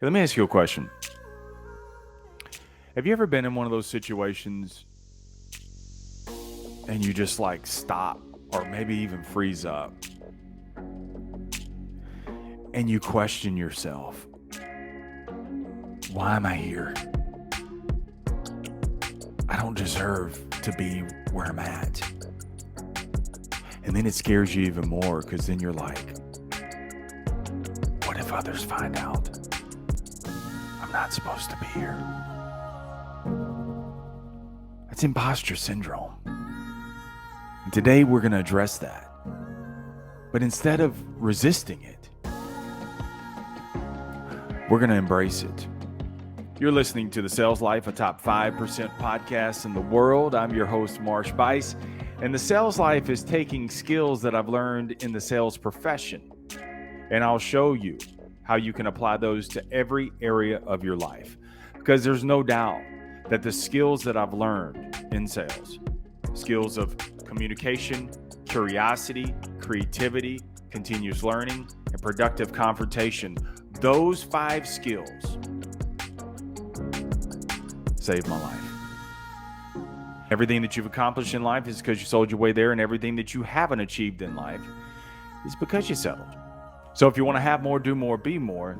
Let me ask you a question. Have you ever been in one of those situations and you just like stop or maybe even freeze up and you question yourself? Why am I here? I don't deserve to be where I'm at. And then it scares you even more because then you're like, what if others find out I'm not supposed to be here? That's imposter syndrome. And today we're going to address that. But instead of resisting it, we're going to embrace it. You're listening to The Sales Life, a top 5% podcast in the world. I'm your host, Marsh Buice. And The Sales Life is taking skills that I've learned in the sales profession, and I'll show you how you can apply those to every area of your life. Because there's no doubt that the skills that I've learned in sales, skills of communication, curiosity, creativity, continuous learning, and productive confrontation, those 5 skills saved my life. Everything that you've accomplished in life is because you sold your way there, and everything that you haven't achieved in life is because you settled. So if you want to have more, do more, be more,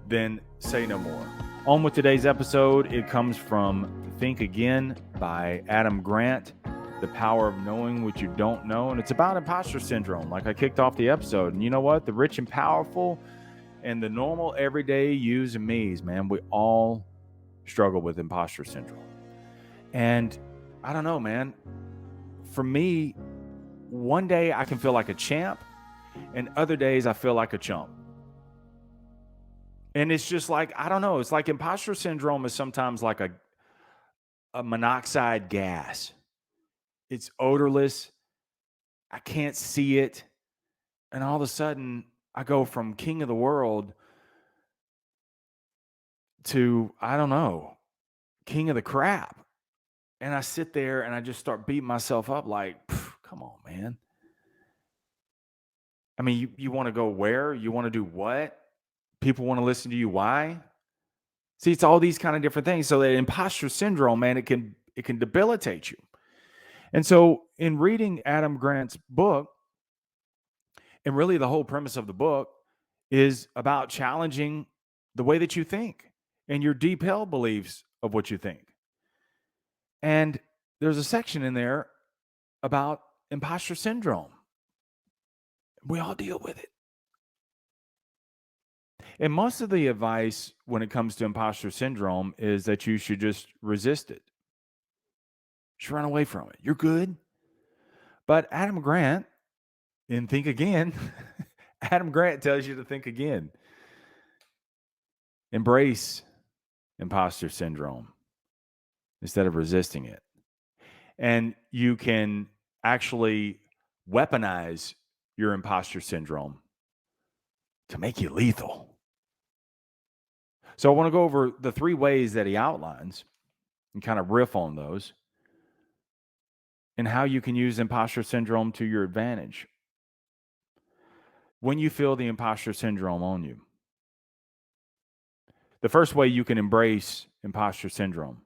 then say no more. On with today's episode, it comes from Think Again by Adam Grant, The Power of Knowing What You Don't Know. And it's about imposter syndrome, like I kicked off the episode. And you know what? The rich and powerful and the normal everyday yous and me's, man, we all struggle with imposter syndrome. And I don't know, man. For me, one day I can feel like a champ, and other days I feel like a chump. And it's just like, I don't know. It's like imposter syndrome is sometimes like a monoxide gas. It's odorless. I can't see it. And all of a sudden, I go from king of the world to, I don't know, king of the crap. And I sit there and I just start beating myself up like, come on, man. I mean, you want to go where? You want to do what? People want to listen to you. Why? See, it's all these kind of different things. So that imposter syndrome, man, it can debilitate you. And so in reading Adam Grant's book, and really the whole premise of the book is about challenging the way that you think and your deep held beliefs of what you think. And there's a section in there about imposter syndrome. We all deal with it. And most of the advice when it comes to imposter syndrome is that you should just resist it. Just run away from it. You're good. But Adam Grant, in Think Again, Adam Grant tells you to think again. Embrace imposter syndrome instead of resisting it. And you can actually weaponize your imposter syndrome to make you lethal. So I want to go over the 3 ways that he outlines and kind of riff on those and how you can use imposter syndrome to your advantage. When you feel the imposter syndrome on you, the first way you can embrace imposter syndrome,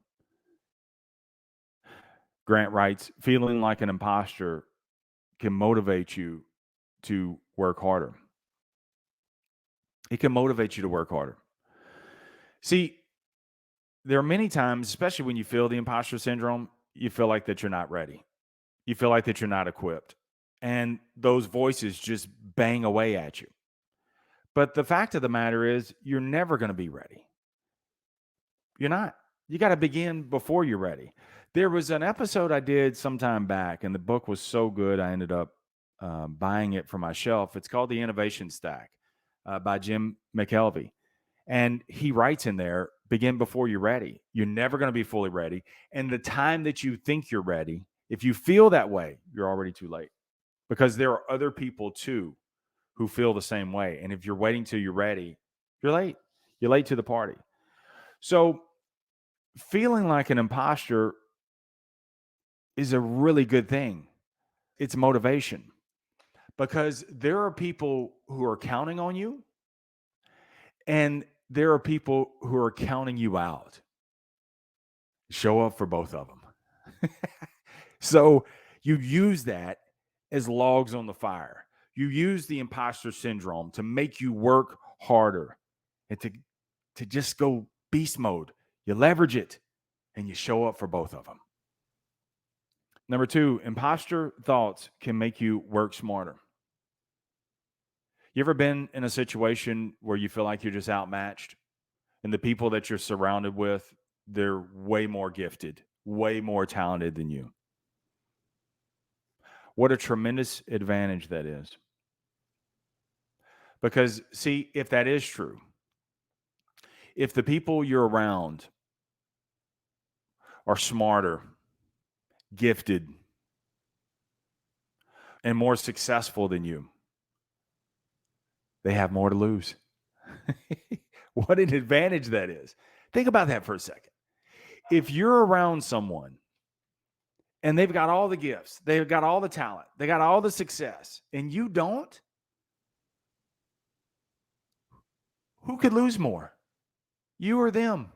Grant writes, feeling like an imposter can motivate you to work harder. It can motivate you to work harder. See, there are many times, especially when you feel the imposter syndrome, you feel like that you're not ready. You feel like that you're not equipped. And those voices just bang away at you. But the fact of the matter is, you're never going to be ready. You're not. You got to begin before you're ready. There was an episode I did some time back, and the book was so good, I ended up buying it for my shelf. It's called The Innovation Stack by Jim McKelvey. And he writes in there, begin before you're ready. You're never going to be fully ready. And the time that you think you're ready, if you feel that way, you're already too late. Because there are other people too who feel the same way. And if you're waiting till you're ready, you're late. You're late to the party. So feeling like an imposter is a really good thing. It's motivation because there are people who are counting on you, and there are people who are counting you out. Show up for both of them. So you use that as logs on the fire. You use the imposter syndrome to make you work harder and to just go beast mode. You leverage it and you show up for both of them. Number 2, imposter thoughts can make you work smarter. You ever been in a situation where you feel like you're just outmatched and the people that you're surrounded with, they're way more gifted, way more talented than you? What a tremendous advantage that is. Because, see, if that is true, if the people you're around are smarter, gifted, and more successful than you, they have more to lose. What an advantage that is. Think about that for a second. If you're around someone and they've got all the gifts, they've got all the talent, they got all the success, and you don't, who could lose more? You or them?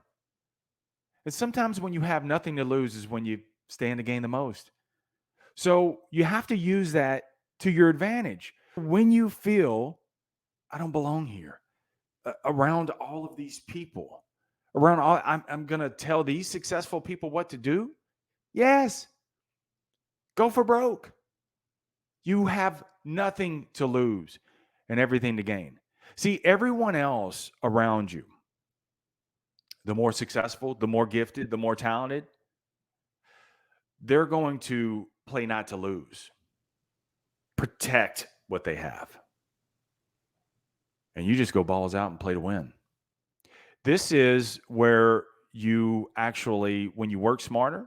And sometimes when you have nothing to lose is when you stand to gain the most. So you have to use that to your advantage. When you feel, I don't belong here, around all of these people, around all, I'm going to tell these successful people what to do. Yes. Go for broke. You have nothing to lose and everything to gain. See, everyone else around you, the more successful, the more gifted, the more talented, they're going to play not to lose, protect what they have. And you just go balls out and play to win. This is where you actually, when you work smarter,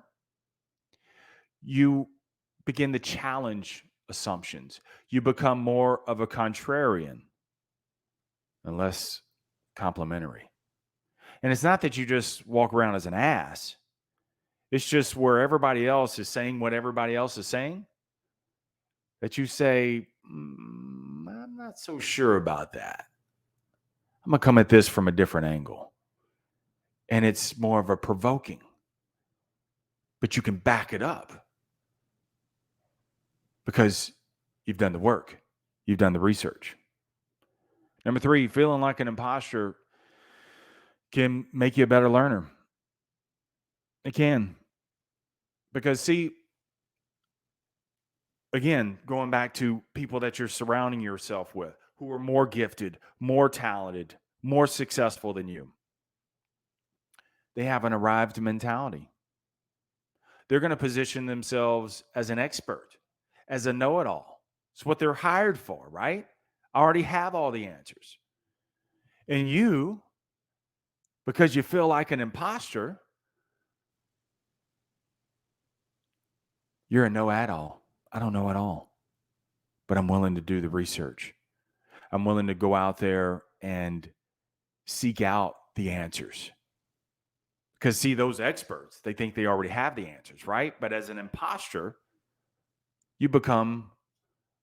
you begin to challenge assumptions. You become more of a contrarian and less complimentary. And it's not that you just walk around as an ass. It's just where everybody else is saying what everybody else is saying, that you say, I'm not so sure about that. I'm going to come at this from a different angle. And it's more of a provoking, but you can back it up because you've done the work. You've done the research. Number 3, feeling like an imposter can make you a better learner. It can. Because, see, again, going back to people that you're surrounding yourself with who are more gifted, more talented, more successful than you, they have an arrived mentality. They're going to position themselves as an expert, as a know-it-all. It's what they're hired for, right? I already have all the answers. And you, because you feel like an imposter, you're a know-it-all. I don't know it all, but I'm willing to do the research. I'm willing to go out there and seek out the answers. Because, see, those experts, they think they already have the answers, right? But as an imposter, you become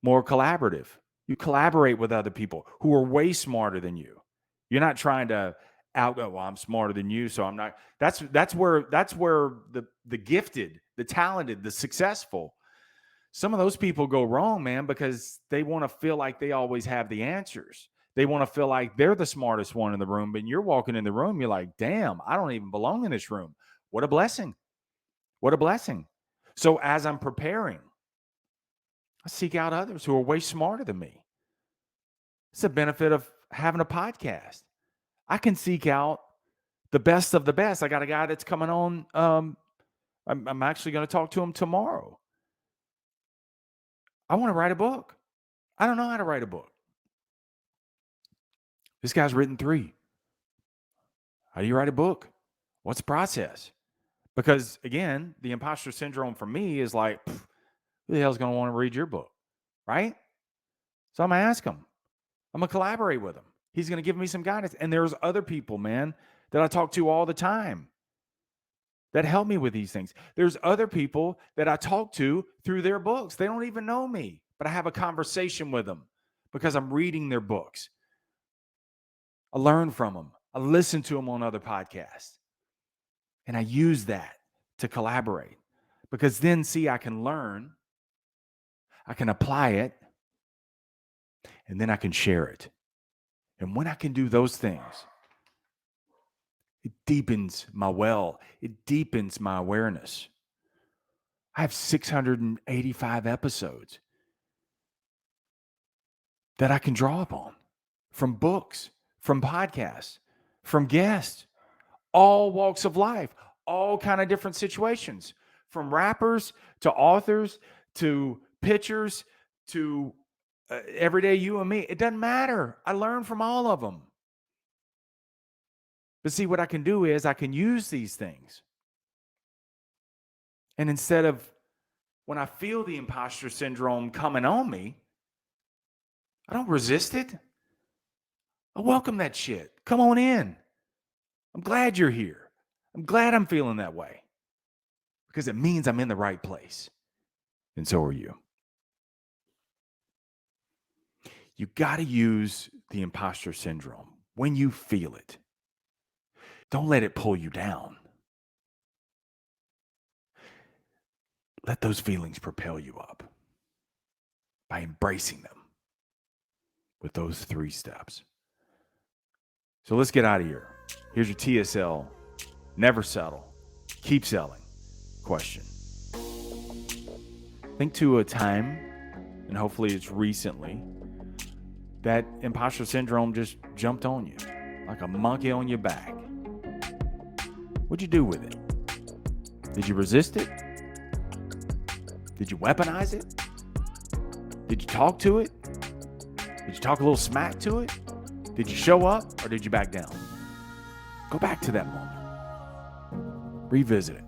more collaborative. You collaborate with other people who are way smarter than you. You're not trying to outgo, well, I'm smarter than you, so I'm not. That's where the gifted, the talented, the successful, some of those people go wrong, man, because they want to feel like they always have the answers. They want to feel like they're the smartest one in the room. But you're walking in the room, you're like, damn, I don't even belong in this room. What a blessing. What a blessing. So as I'm preparing, I seek out others who are way smarter than me. It's the benefit of having a podcast. I can seek out the best of the best. I got a guy that's coming on. I'm actually going to talk to him tomorrow. I want to write a book. I don't know how to write a book. This guy's written 3. How do you write a book? What's the process? Because, again, the imposter syndrome for me is like, who the hell's going to want to read your book, right? So I'm going to ask him. I'm going to collaborate with him. He's going to give me some guidance. And there's other people, man, that I talk to all the time that help me with these things. There's other people that I talk to through their books. They don't even know me, but I have a conversation with them because I'm reading their books. I learn from them. I listen to them on other podcasts. And I use that to collaborate because then, see, I can learn, I can apply it, and then I can share it. And when I can do those things, it deepens my well, it deepens my awareness. I have 685 episodes that I can draw upon from books, from podcasts, from guests, all walks of life, all kind of different situations, from rappers to authors to pitchers to everyday you and me. It doesn't matter. I learn from all of them. But see, what I can do is I can use these things. And instead of when I feel the imposter syndrome coming on me, I don't resist it. I welcome that shit. Come on in. I'm glad you're here. I'm glad I'm feeling that way because it means I'm in the right place. And so are you. You got to use the imposter syndrome when you feel it. Don't let it pull you down. Let those feelings propel you up by embracing them with those 3 steps. So let's get out of here. Here's your TSL. Never settle. Keep selling. Question. Think to a time, and hopefully it's recently, that imposter syndrome just jumped on you like a monkey on your back. What'd you do with it? Did you resist it? Did you weaponize it? Did you talk to it? Did you talk a little smack to it? Did you show up or did you back down? Go back to that moment. Revisit it.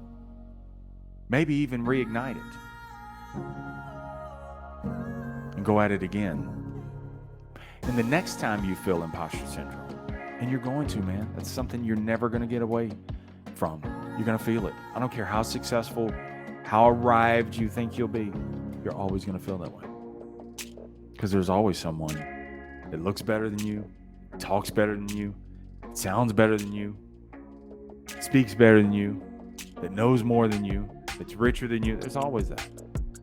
Maybe even reignite it. And go at it again. And the next time you feel imposter syndrome, and you're going to, man, that's something you're never going to get away from. You're going to feel it. I don't care how successful, how arrived you think you'll be, you're always going to feel that way. Because there's always someone that looks better than you, talks better than you, sounds better than you, speaks better than you, that knows more than you, that's richer than you. There's always that.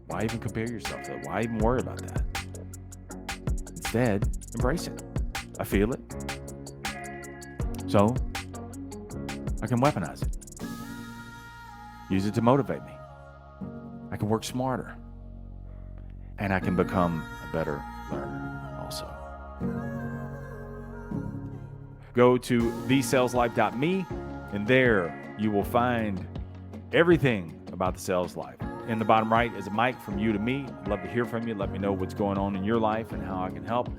Why even compare yourself to that? Why even worry about that? Instead, embrace it. I feel it. So, I can weaponize it. Use it to motivate me. I can work smarter. And I can become a better learner also. Go to thesaleslife.me, and there you will find everything about the sales life. In the bottom right is a mic from you to me. I'd love to hear from you. Let me know what's going on in your life and how I can help.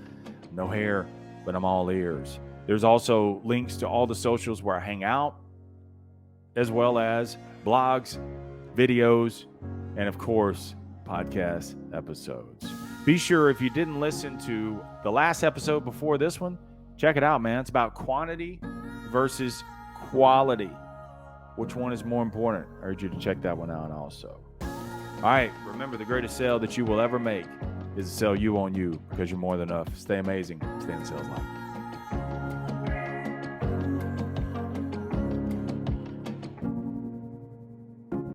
No hair, but I'm all ears. There's also links to all the socials where I hang out, as well as blogs, videos, and of course, podcast episodes. Be sure, if you didn't listen to the last episode before this one, check it out, man. It's about quantity versus quality. Which one is more important? I urge you to check that one out also. All right, remember, the greatest sale that you will ever make is to sell you on you, because you're more than enough. Stay amazing. Stay in the sales life.